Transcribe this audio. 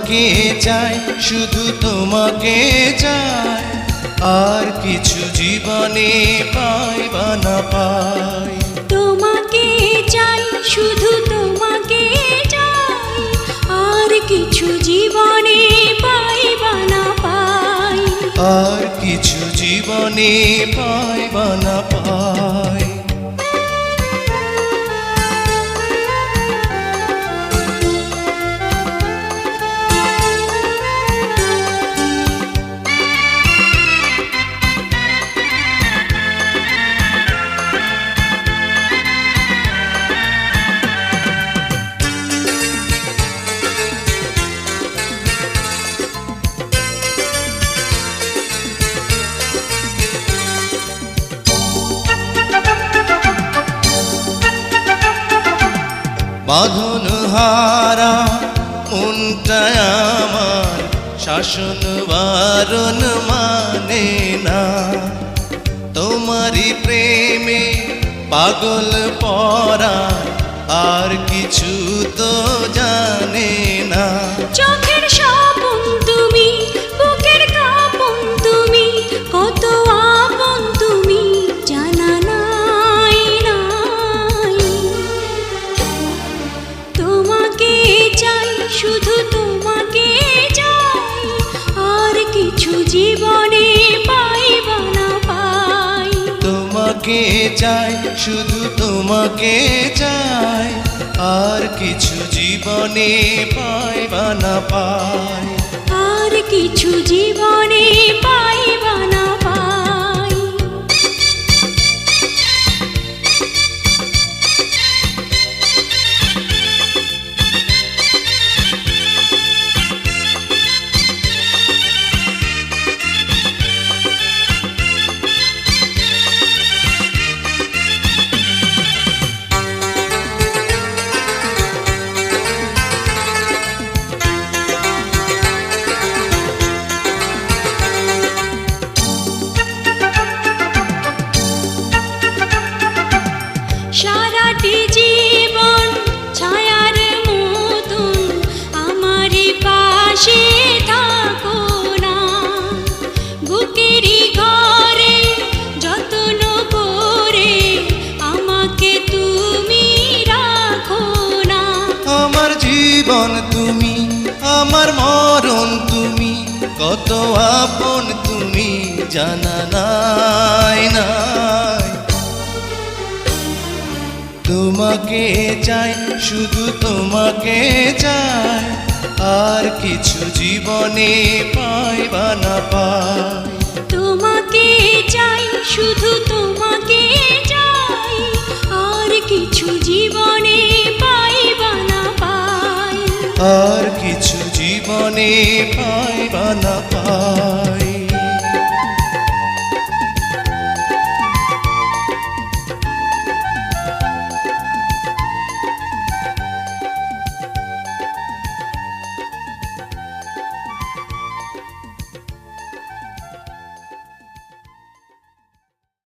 তোমাকে চাই, শুধু তোমাকে চাই, আর কিছু জীবনে পাই বা না পাই। তোমাকে চাই, শুধু তোমাকে চাই, আর কিছু জীবনে পাই বা না পাই। আর কিছু জীবনে পাই বা না পাই। বাঁধন হারা মনটা আমার শাসন বারণ মানে না। তোমারই প্রেমে পাগল পরা, আর কিছু তো জানে না। চোখের স্বপন তুমি, বুকের কাঁপন তুমি, কত আপন তুমি জানা নাই নাই। তোমাকে চাই, শুধু তোমাকে চাই, আর কিছু জীবনে পাই বা না পাই। তোমাকে চাই, শুধু তোমাকে চাই, আর কিছু জীবনে পাই বা না পাই। আর কিছু জীবনে পাই বা না পাই। সারাটি জীবন ছায়ার মতন আমারই পাশে থাকো না। বুকেরই ঘরে যত্ন করে আমাকে তুমি রাখো না। আমার জীবন তুমি, আমার মরণ তুমি, কত আপন তুমি জানা নাই নাই। তোমাকে চাই, শুধু তোমাকে চাই, আর কিছু জীবনে পাই বা না পাই। তোমাকে চাই, শুধু তোমাকে চাই, আর কিছু জীবনে পাই বা না পাই। আর কিছু জীবনে পাই বা না পাই।